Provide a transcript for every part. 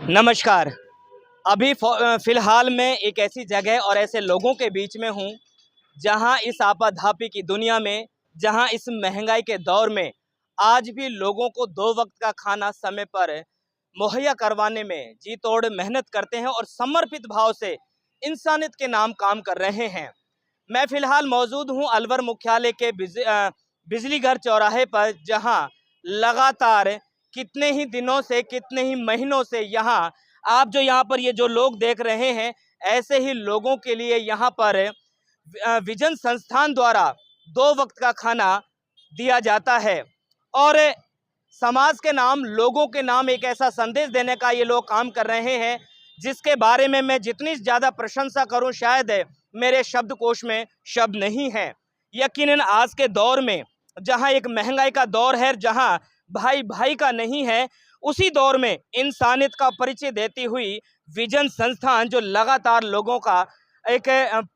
नमस्कार। अभी फ़िलहाल मैं एक ऐसी जगह और ऐसे लोगों के बीच में हूँ, जहाँ इस आपाधापी की दुनिया में, जहाँ इस महंगाई के दौर में आज भी लोगों को 2 वक़्त का खाना समय पर मुहैया करवाने में जी तोड़ मेहनत करते हैं और समर्पित भाव से इंसानियत के नाम काम कर रहे हैं। मैं फ़िलहाल मौजूद हूँ अलवर मुख्यालय के बिजली घर चौराहे पर, जहाँ लगातार कितने ही दिनों से, कितने ही महीनों से यहाँ आप जो यहाँ पर ये जो लोग देख रहे हैं, ऐसे ही लोगों के लिए यहाँ पर विजन संस्थान द्वारा 2 वक़्त का खाना दिया जाता है और समाज के नाम, लोगों के नाम एक ऐसा संदेश देने का ये लोग काम कर रहे हैं, जिसके बारे में मैं जितनी ज़्यादा प्रशंसा करूँ, शायद मेरे शब्दकोश में शब्द नहीं हैं। यकीनन आज के दौर में, जहाँ एक महंगाई का दौर है, जहाँ भाई भाई का नहीं है, उसी दौर में इंसानियत का परिचय देती हुई विजन संस्थान जो लगातार लोगों का एक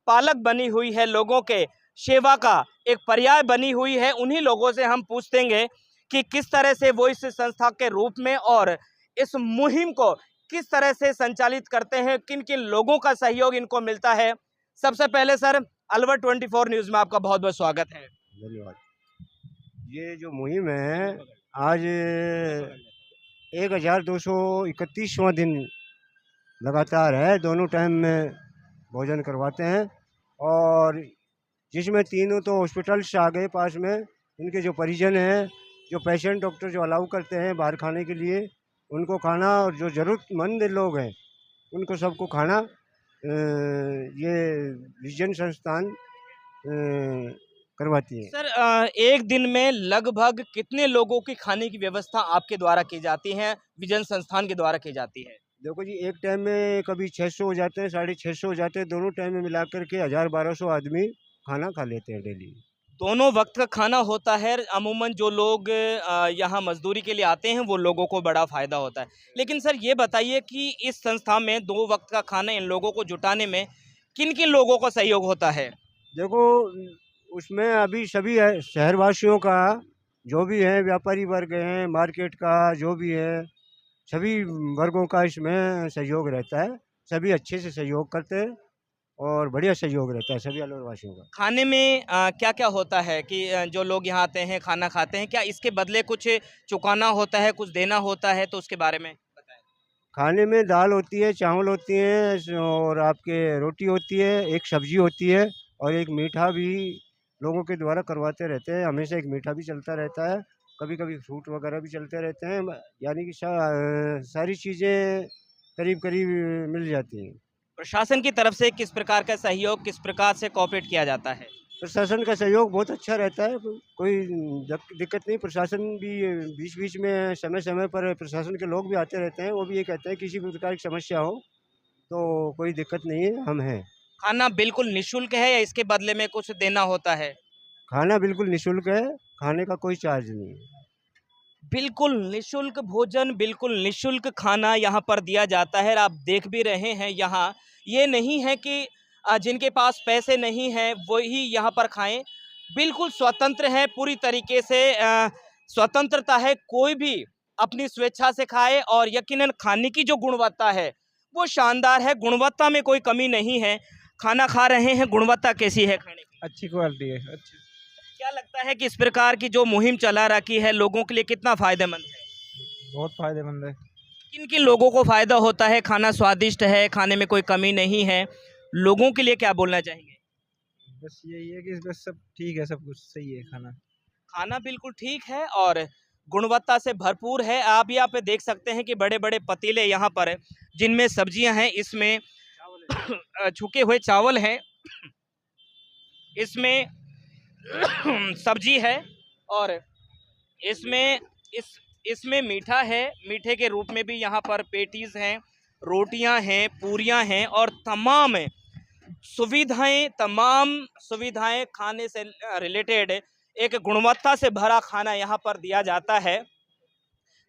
पालक बनी हुई है, लोगों के सेवा का एक पर्याय बनी हुई है, उन्हीं लोगों से हम पूछेंगे कि किस तरह से वो इस संस्था के रूप में और इस मुहिम को किस तरह से संचालित करते हैं, किन किन लोगों का सहयोग इनको मिलता है। सबसे पहले सर, अलवर 24 न्यूज़ में आपका बहुत बहुत स्वागत है। धन्यवाद। ये जो मुहिम है, आज 1231वां दिन लगातार है। दोनों टाइम में भोजन करवाते हैं और जिसमें तीनों तो हॉस्पिटल से आ गए पास में, उनके जो परिजन हैं, जो पेशेंट डॉक्टर जो अलाउ करते हैं बाहर खाने के लिए, उनको खाना, और जो ज़रूरतमंद लोग हैं उनको सबको खाना ये विजन संस्थान करवाती है। सर एक दिन में लगभग कितने लोगों की खाने की व्यवस्था आपके द्वारा की जाती है, विजन संस्थान के द्वारा की जाती है? देखो जी, एक टाइम में कभी 600 हो जाते हैं, 650 हो जाते हैं। दोनों टाइम में मिलाकर के 1000-1200 आदमी खाना खा लेते हैं डेली। दोनों वक्त का खाना होता है। अमूमन जो लोग यहाँ मजदूरी के लिए आते हैं, वो लोगों को बड़ा फ़ायदा होता है। लेकिन सर ये बताइए कि इस संस्था में 2 वक्त का खाना इन लोगों को जुटाने में किन किन लोगों का सहयोग होता है? देखो, उसमें अभी सभी है, शहरवासियों का जो भी है, व्यापारी वर्ग हैं, मार्केट का जो भी है, सभी वर्गों का इसमें सहयोग रहता है। सभी अच्छे से सहयोग करते हैं और बढ़िया सहयोग रहता है सभी अलवरवासियों का। खाने में क्या-क्या होता है कि जो लोग यहाँ आते हैं, खाना खाते हैं, क्या इसके बदले कुछ चुकाना होता है, कुछ देना होता है? तो उसके बारे में बताएँ। खाने में दाल होती है, चावल होती हैं और आपके रोटी होती है, एक सब्जी होती है और एक मीठा भी लोगों के द्वारा करवाते रहते हैं। हमेशा एक मीठा भी चलता रहता है, कभी-कभी फ्रूट वगैरह भी चलते रहते हैं। यानी कि सारी चीज़ें करीब-करीब मिल जाती हैं। प्रशासन की तरफ से किस प्रकार का सहयोग, किस प्रकार से कोऑपरेट किया जाता है? प्रशासन का सहयोग बहुत अच्छा रहता है, कोई दिक्कत नहीं। प्रशासन भी बीच-बीच में समय-समय पर प्रशासन के लोग भी आते रहते हैं। वो भी ये कहते हैं किसी भी प्रकार की समस्या हो तो कोई दिक्कत नहीं है, हम हैं। खाना बिल्कुल निःशुल्क है या इसके बदले में कुछ देना होता है? खाना बिल्कुल निःशुल्क है, खाने का कोई चार्ज नहीं है। बिल्कुल निःशुल्क भोजन, बिल्कुल निःशुल्क खाना यहाँ पर दिया जाता है और आप देख भी रहे हैं यहाँ, ये नहीं है कि जिनके पास पैसे नहीं हैं, वही यहाँ पर खाएँ। बिल्कुल स्वतंत्र है, पूरी तरीके से स्वतंत्रता है, कोई भी अपनी स्वेच्छा से खाए और यकीनन खाने की जो गुणवत्ता है, वो शानदार है, गुणवत्ता में कोई कमी नहीं है। खाना खा रहे हैं, गुणवत्ता कैसी है खाने की? अच्छी क्वालिटी है, अच्छी। क्या लगता है कि इस प्रकार की जो मुहिम चला रखी है, लोगों के लिए कितना फ़ायदेमंद है? बहुत फ़ायदेमंद है। किन-किन लोगों को फ़ायदा होता है? खाना स्वादिष्ट है, खाने में कोई कमी नहीं है, लोगों के लिए क्या बोलना चाहेंगे? बस यही है कि बस सब ठीक है, सब कुछ सही है खाना। खाना बिल्कुल ठीक है और गुणवत्ता से भरपूर है। आप यहाँ पे देख सकते हैं कि बड़े-बड़े पतीले यहाँ पर जिनमें सब्जियाँ हैं, इसमें छुके हुए चावल हैं, इसमें सब्जी है और इसमें इस इसमें मीठा है, मीठे के रूप में भी यहाँ पर पेटीज़ हैं, रोटियाँ हैं, पूरियाँ हैं और तमाम सुविधाएँ खाने से रिलेटेड एक गुणवत्ता से भरा खाना यहाँ पर दिया जाता है।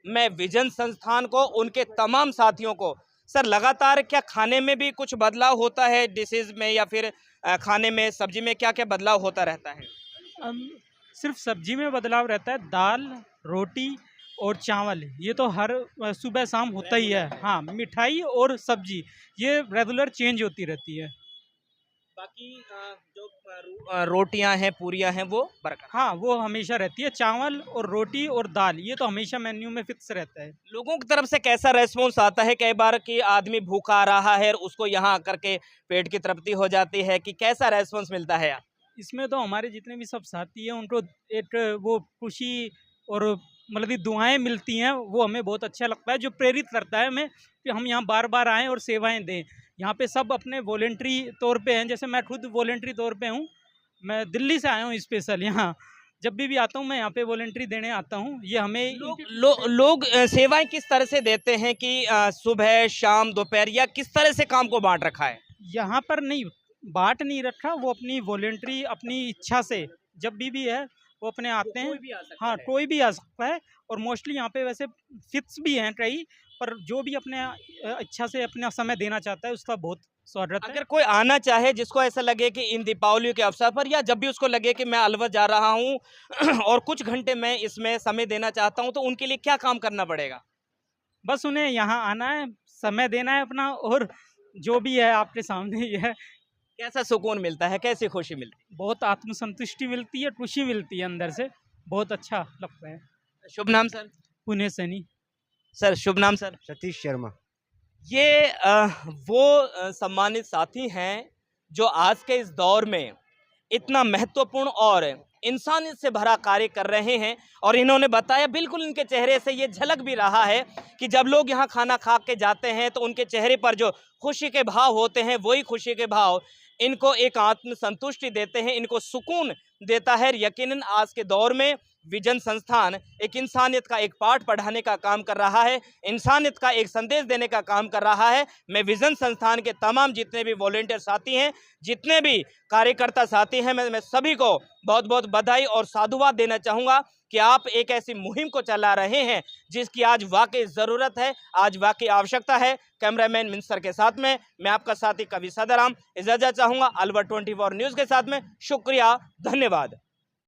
मैं विजन संस्थान को, उनके तमाम साथियों को सर लगातार क्या खाने में भी कुछ बदलाव होता है डिशेज़ में या फिर खाने में, सब्ज़ी में क्या-क्या बदलाव होता रहता है? अम, सिर्फ सब्जी में बदलाव रहता है। दाल, रोटी और चावल, ये तो हर सुबह शाम होता ही है। हाँ, मिठाई और सब्जी ये रेगुलर चेंज होती रहती है। बाकी जो रोटियां हैं, पूरियां हैं, वो बरकरार। हाँ, वो हमेशा रहती है। चावल और रोटी और दाल ये तो हमेशा मेन्यू में फिक्स रहता है। लोगों की तरफ से कैसा रेस्पॉन्स आता है? कई बार कि आदमी भूखा आ रहा है और उसको यहाँ आकर के पेट की तृप्ति हो जाती है, कि कैसा रेस्पॉन्स मिलता है? इसमें तो हमारे जितने भी सब साथी हैं उनको एक वो खुशी और मतलब कि दुआएं मिलती हैं, वो हमें बहुत अच्छा लगता है, जो प्रेरित करता है हमें कि हम यहाँ बार बार आएँ और सेवाएं दें। यहाँ पे सब अपने वॉलेंट्री तौर पे हैं, जैसे मैं खुद वॉलेंट्री तौर पे हूँ। मैं दिल्ली से आया हूँ स्पेशल यहाँ। जब भी आता हूँ मैं यहाँ पे वॉलेंट्री देने आता हूँ। ये हमें लोग सेवाएं किस तरह से देते हैं कि सुबह, शाम, दोपहर, या किस तरह से काम को बांट रखा है? यहाँ पर नहीं बांट नहीं रखा, वो अपनी वॉलेंट्री अपनी इच्छा से जब भी है वो अपने आते हैं। हाँ, कोई भी आ सकता है। और मोस्टली यहाँ पे वैसे फिक्स भी हैं कई, पर जो भी अपने इच्छा से अपना समय देना चाहता है उसका बहुत स्वागत है। अगर कोई आना चाहे, जिसको ऐसा लगे कि इन दीपावली के अवसर पर, या जब भी उसको लगे कि मैं अलवर जा रहा हूँ और कुछ घंटे मैं इसमें समय देना चाहता हूँ, तो उनके लिए क्या काम करना पड़ेगा? बस उन्हें यहाँ आना है, समय देना है अपना, और जो भी है आपके सामने ही है। कैसा सुकून मिलता है, कैसी खुशी मिलती बहुत आत्मसंतुष्टि मिलती है, खुशी मिलती है अंदर से, बहुत अच्छा लगता है। है? शुभ नाम सर? पुणे सैनी। सर शुभ नाम सर? सतीश शर्मा। ये वो सम्मानित साथी हैं जो आज के इस दौर में इतना महत्वपूर्ण और इंसानियत से भरा कार्य कर रहे हैं। और इन्होंने बताया, बिल्कुल इनके चेहरे से ये झलक भी रहा है कि जब लोग यहाँ खाना खा के जाते हैं तो उनके चेहरे पर जो खुशी के भाव होते हैं, वही खुशी के भाव इनको एक आत्मसंतुष्टि देते हैं, इनको सुकून देता है। यकीनन आज के दौर में विजन संस्थान एक इंसानियत का एक पाठ पढ़ाने का काम कर रहा है, इंसानियत का एक संदेश देने का काम कर रहा है। मैं विजन संस्थान के तमाम जितने भी वॉलेंटियर साथी हैं, जितने भी कार्यकर्ता साथी हैं, मैं सभी को बहुत बहुत बधाई और साधुवाद देना चाहूँगा कि आप एक ऐसी मुहिम को चला रहे हैं जिसकी आज वाकई ज़रूरत है, आज वाकई आवश्यकता है। कैमरामैन मिंसर के साथ में मैं आपका साथी कवि सदाराम इजाज़त चाहूँगा। अलवर 24 न्यूज़ के साथ में शुक्रिया, धन्यवाद।